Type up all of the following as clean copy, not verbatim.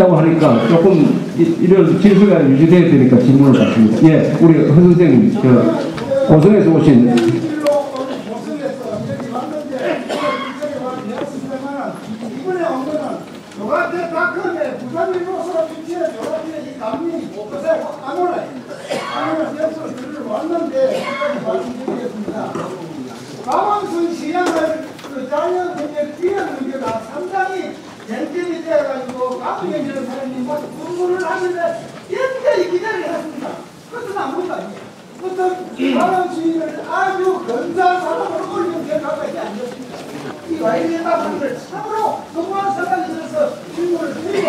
있다고 하니까 조금 이런 질서가 유지돼야 되니까 질문을 받습니다. 예, 우리 허 선생님, 고성에서 오신. 강원순 시장을 그 자연분의 귀한 문제가 상당히 쟁점이 되어가지고 강원에는 사람이 모두 공부를 하는데 굉장히 기대를 했습니다. 그것은 아무것도 아니에요. 어떤 강원순을 아주 근사한 사람으로 올리는 결과밖에 안 됐습니다. 이 와이드에다 분들 참으로 그동안 생각이 들어서 질문을 드리고,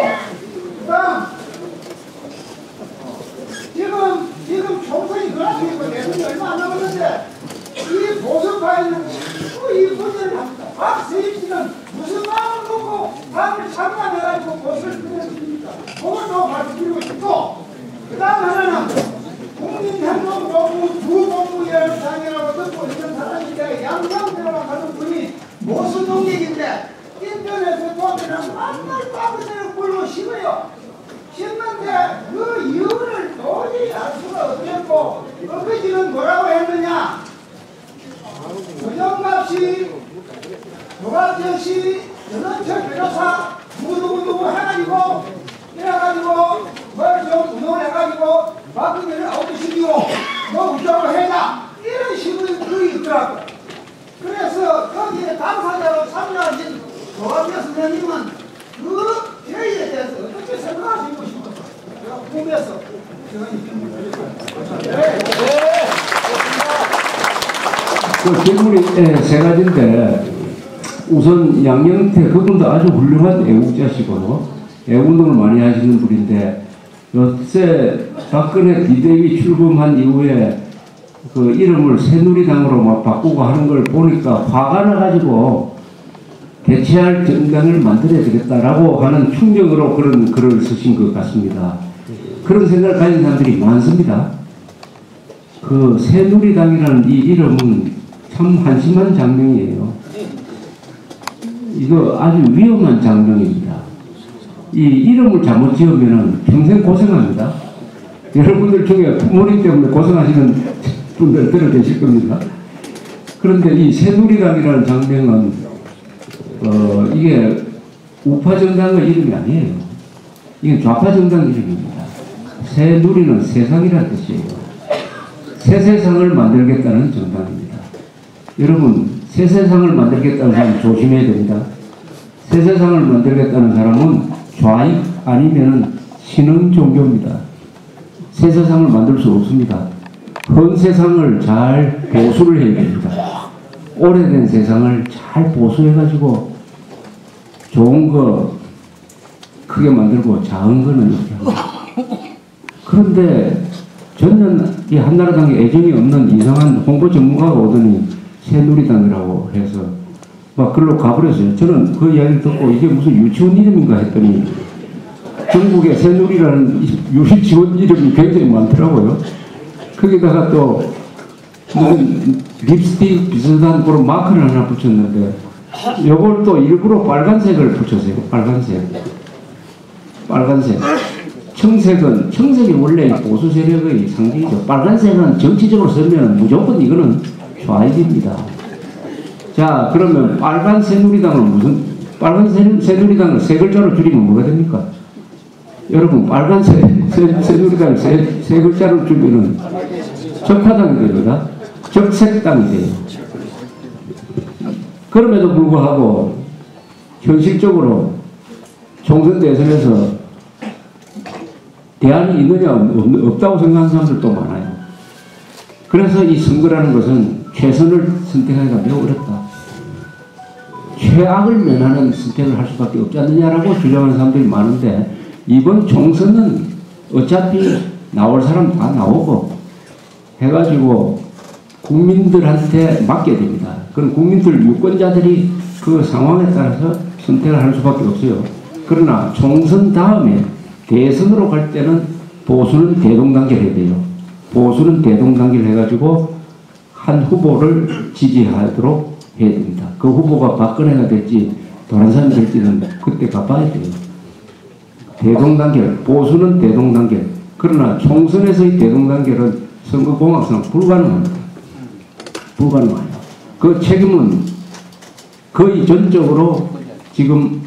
그 다음 지금 총선이 그렇고 내년이 얼마 안 남았는데 이 보수파에는 이 문제를 합니다. 박세임 씨는 무슨 마음을 먹고 당을 참관해가지고 보수를 보냈습니까? 그것도 말씀드리고 싶고, 그 다음 하나는 국민행동본부 주본부위원장이라고 듣고 있는 사람인데 양상대로만 하는 분이 보수 동객인데 인터넷에 보면 만날 빠그대로 불고 심어요. 심는데 그 이유를 도저히 알 수가 없겠고, 엊그제는 뭐라고 했느냐? 조정갑 씨, 조갑정 씨, 전원철 변호사 누구누구 해가지고 이래가지고 뭘 좀 운동을 해가지고 박근혜를 아웃시키고 너 우정을 해라 이런 식의 글이 있더라고요. 그래서 거기에 당사자로 참여하신 조갑정 선생님은 그 회의에 대해서 어떻게 생각하시고 싶어서 제가 궁금해서 그 질문이 세 가지인데, 우선 양영태 그분도 아주 훌륭한 애국자시고 애국운동을 많이 하시는 분인데, 요새 박근혜 비대위 출범한 이후에 그 이름을 새누리당으로 막 바꾸고 하는 걸 보니까 화가 나가지고 대체할 정당을 만들어야 되겠다라고 하는 충격으로 그런 글을 쓰신 것 같습니다. 그런 생각을 가진 사람들이 많습니다. 그 새누리당이라는 이 이름은 참 한심한 장명이에요. 이거 아주 위험한 장명입니다. 이 이름을 잘못 지으면 평생 고생합니다. 여러분들 중에 부모님 때문에 고생하시는 분들 들어 계실 겁니다. 그런데 이 새누리당이라는 장명은 이게 우파 정당의 이름이 아니에요. 이게 좌파 정당 이름입니다. 새누리는 세상이라는 뜻이에요. 새 세상을 만들겠다는 정당입니다. 여러분, 새 세상을 만들겠다는 사람 조심해야 됩니다. 새 세상을 만들겠다는 사람은 좌익 아니면 신흥 종교입니다. 새 세상을 만들 수 없습니다. 헌 세상을 잘 보수를 해야 됩니다. 오래된 세상을 잘 보수해가지고 좋은 거 크게 만들고 작은 거는 이렇게 합니다. 그런데 전혀 이 한나라당에 애정이 없는 이상한 홍보 전문가가 오더니 새누리당이라고 해서 막 글로 가버렸어요. 저는 그 이야기를 듣고 이게 무슨 유치원 이름인가 했더니 전국에 새누리라는 유치원 이름이 굉장히 많더라고요. 거기다가 또 무슨 립스틱 비슷한 그런 마크를 하나 붙였는데 요걸 또 일부러 빨간색을 붙였어요. 빨간색. 청색이 원래 보수 세력의 상징이죠. 빨간색은 정치적으로 쓰면 무조건 이거는 좌익입니다. 자, 그러면 빨간 새누리당은 새누리당을 세 글자로 줄이면 뭐가 됩니까? 여러분, 빨간 새누리당을 세 글자로 줄이면 적화당이 됩니다. 적색당이 돼요. 그럼에도 불구하고 현실적으로 총선 대선에서 대안이 있느냐 없다고 생각하는 사람들도 많아요. 그래서 이 선거라는 것은 최선을 선택하기가 매우 어렵다. 최악을 면하는 선택을 할 수밖에 없지 않느냐라고 주장하는 사람들이 많은데, 이번 총선은 어차피 나올 사람 다 나오고 해가지고 국민들한테 맡겨야 됩니다. 그럼 국민들 유권자들이 그 상황에 따라서 선택을 할 수밖에 없어요. 그러나 총선 다음에 대선으로 갈 때는 보수는 대동단결해야 돼요. 보수는 대동단결 해가지고 한 후보를 지지하도록 해야 됩니다. 그 후보가 박근혜가 될지 다른 사람이 될지는 그때 가봐야 돼요. 대동단결, 보수는 대동단결. 그러나 총선에서의 대동단결은 선거공학상 불가능합니다. 불가능해요. 그 책임은 거의 전적으로 지금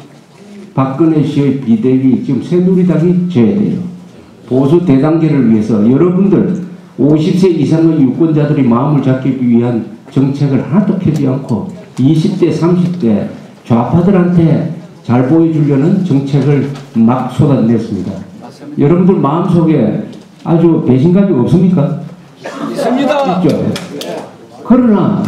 박근혜 씨의 비대위 지금 새누리당이 져야 돼요. 보수 대단계를 위해서 여러분들 50세 이상의 유권자들이 마음을 잡기 위한 정책을 하나도 펴지 않고 20대 30대 좌파들한테 잘 보여주려는 정책을 막 쏟아냈습니다. 맞습니다. 여러분들 마음속에 아주 배신감이 없습니까? 있습니다. 있죠. 그러나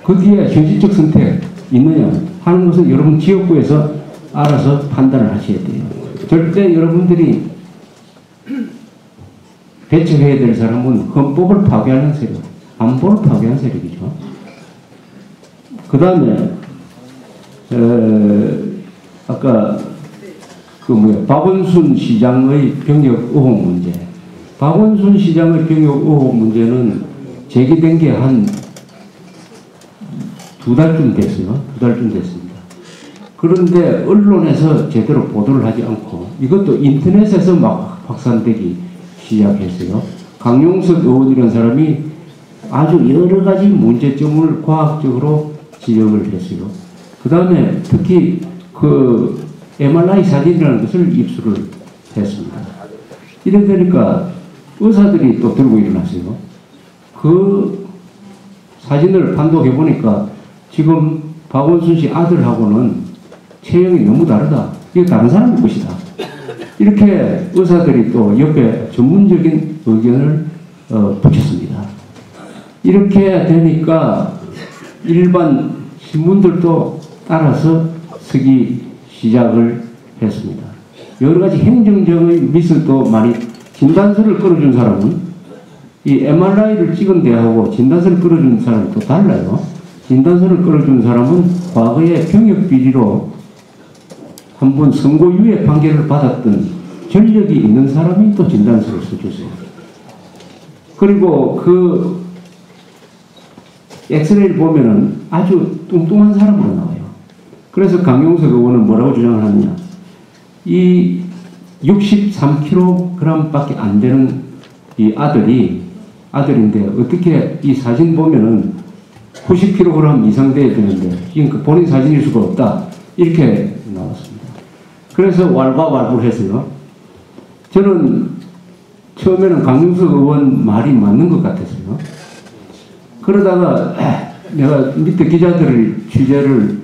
그 뒤에 현실적 선택 있느냐 하는 것은 여러분 지역구에서 알아서 판단을 하셔야 돼요. 절대 여러분들이 배척해야 될 사람은 헌법을 파괴하는 세력, 안보를 파괴하는 세력이죠. 그 다음에 아까 박원순 시장의 병역 의혹 문제. 박원순 시장의 병역 의혹 문제는 제기된 게 한 2달쯤 됐어요. 2달쯤 됐습니다. 그런데 언론에서 제대로 보도를 하지 않고 이것도 인터넷에서 막 확산되기 시작했어요. 강용석 의원이라는 사람이 아주 여러 가지 문제점을 과학적으로 지적을 했어요. 그 다음에 특히 그 MRI 사진이라는 것을 입수를 했습니다. 이래 되니까 의사들이 또 들고 일어났어요. 그 사진을 판독해 보니까 지금 박원순 씨 아들하고는 체형이 너무 다르다. 이게 다른 사람의 것이다. 이렇게 의사들이 또 옆에 전문적인 의견을 붙였습니다. 이렇게 되니까 일반 신문들도 따라서 쓰기 시작을 했습니다. 여러 가지 행정적의 미스도 많이, 진단서를 끌어준 사람은 이 MRI를 찍은 데하고 진단서를 끌어준 사람이 또 달라요. 진단서를 끌어준 사람은 과거에 병역 비리로 한번 선고유예 판결을 받았던 전력이 있는 사람이 또 진단서를 써주세요. 그리고 그 엑스레이를 보면은 아주 뚱뚱한 사람으로 나와요. 그래서 강용석 의원은 뭐라고 주장을 하느냐. 이 63kg 밖에 안 되는 이 아들인데 어떻게 이 사진 보면은 90kg 이상 돼야 되는데 이건 본인 사진일 수가 없다. 이렇게 나왔습니다. 그래서 왈가왈부했어요. 저는 처음에는 강용석 의원 말이 맞는 것 같았어요. 그러다가 내가 밑에 기자들을 취재를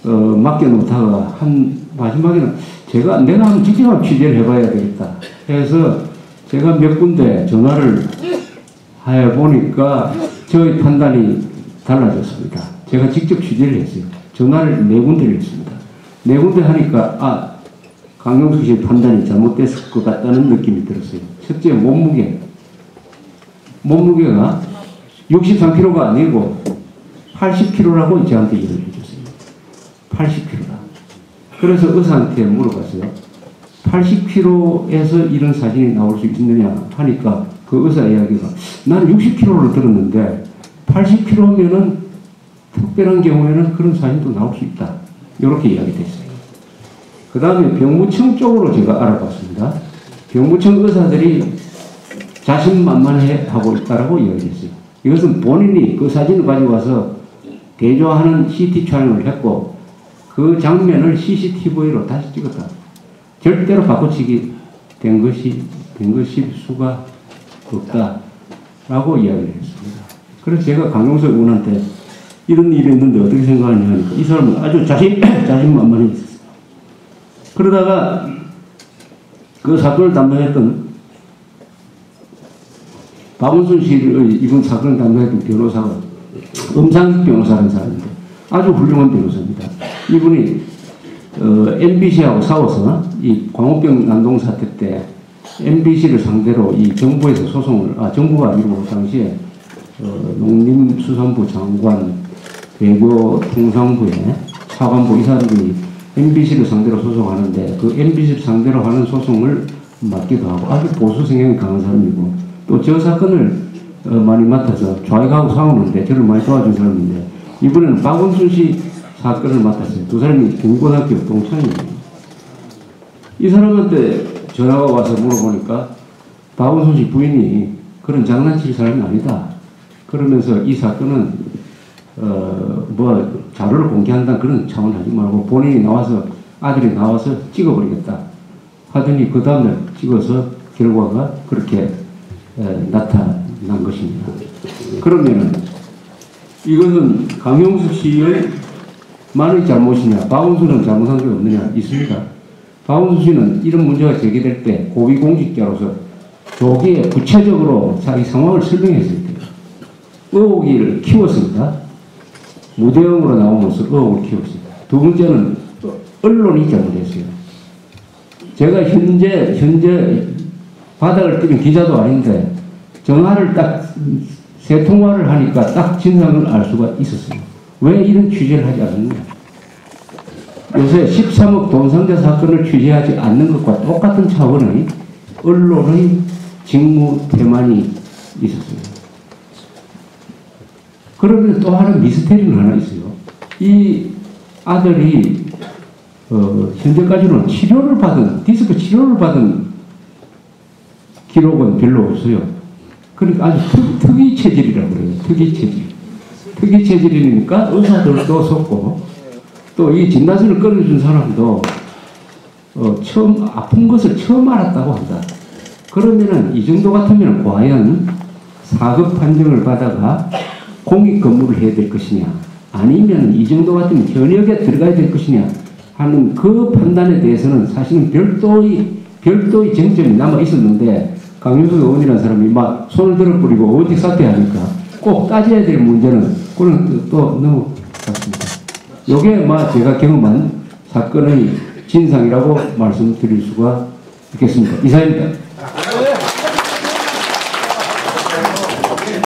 맡겨놓다가 한 마지막에는 내가 한번 직접 취재를 해봐야 되겠다 해서 제가 몇 군데 전화를 해보니까 저의 판단이 달라졌습니다. 제가 직접 취재를 했어요. 전화를 4군데를 했습니다. 4군데 하니까 강용석 씨의 판단이 잘못됐을 것 같다는 느낌이 들었어요. 첫째, 몸무게가 63kg가 아니고 80kg라고 저한테 얘기를 해줬어요. 80kg다. 그래서 의사한테 물어봤어요. 80kg에서 이런 사진이 나올 수 있느냐 하니까 그 의사 이야기가 나는 60kg를 들었는데 80kg면은 특별한 경우에는 그런 사진도 나올 수 있다. 이렇게 이야기됐어요. 그 다음에 병무청 쪽으로 제가 알아봤습니다. 병무청 의사들이 자신만만해하고 있다라고 이야기했어요. 이것은 본인이 그 사진을 가지고 와서 대조하는 CT 촬영을 했고 그 장면을 CCTV로 다시 찍었다. 절대로 바꿔치기 된 것이 수가 없다라고 이야기를 했습니다. 그래서 제가 강용석 의원한테 이런 일이 있는데 어떻게 생각하냐 하니까 이 사람은 아주 자신만만해 있었어요. 그러다가 그 사건을 담당했던 박원순 씨의 이번 사건을 담당했던 변호사가 엄상익 변호사라는 사람인데 아주 훌륭한 변호사입니다. 이분이 MBC하고 싸워서 이 광우병 난동 사태 때 MBC를 상대로 이 정부에서 정부가 아니고 당시에 농림수산부 장관, 외교통상부에 차관부 이 사람들이 MBC를 상대로 소송하는데 그 MBC를 상대로 하는 소송을 맡기도 하고 아주 보수 성향이 강한 사람이고 또 저 사건을 많이 맡아서 좌익하고 싸우는데 저를 많이 도와준 사람인데 이번에는 박원순 씨 사건을 맡았어요. 두 사람이 경고등학교 동창이에요. 이 사람한테 전화가 와서 물어보니까 박원순 씨 부인이 그런 장난칠 사람이 아니다. 그러면서 이 사건은 뭐 자료를 공개한다는 그런 차원 하지 말고 본인이 나와서 아들이 나와서 찍어버리겠다 하더니 그 다음날 찍어서 결과가 그렇게 나타난 것입니다. 그러면은 이것은 강용석 씨의 만의 잘못이냐, 박원순은 잘못한 게 없느냐 있습니다. 박원순 씨는 이런 문제가 제기될 때 고위공직자로서 조기에 구체적으로 자기 상황을 설명했을 때 의혹을 키웠습니다. 무대응으로 나오면서 의혹을 키웠습니다. 두 번째는 언론이 잘못했어요. 제가 현재 바닥을 뛰는 기자도 아닌데 전화를 딱 세 통화를 하니까 딱 진상을 알 수가 있었어요. 왜 이런 취재를 하지 않느냐. 요새 13억 돈상자 사건을 취재하지 않는 것과 똑같은 차원의 언론의 직무 태만이 있었어요. 그러면 또 하나 미스테리는 하나 있어요. 이 아들이 현재까지는 디스크 치료를 받은 기록은 별로 없어요. 그러니까 아주 특이 체질이라고 그래요. 특이 체질. 특이 체질이니까 의사들도 속고 또 이 진단서를 꺼내준 사람도 처음 아픈 것을 처음 알았다고 한다. 그러면은 이 정도 같으면 과연 4급 판정을 받아가 공익 근무를 해야 될 것이냐, 아니면 이 정도 같으면 현역에 들어가야 될 것이냐 하는 그 판단에 대해서는 사실은 별도의 쟁점이 남아 있었는데 강윤석 의원이라는 사람이 막 손을 들어버리고 어디 사퇴하니까 꼭 따져야 될 문제는 그런 또 넘어갔습니다. 요게 제가 경험한 사건의 진상이라고 말씀드릴 수가 있겠습니다. 이상입니다.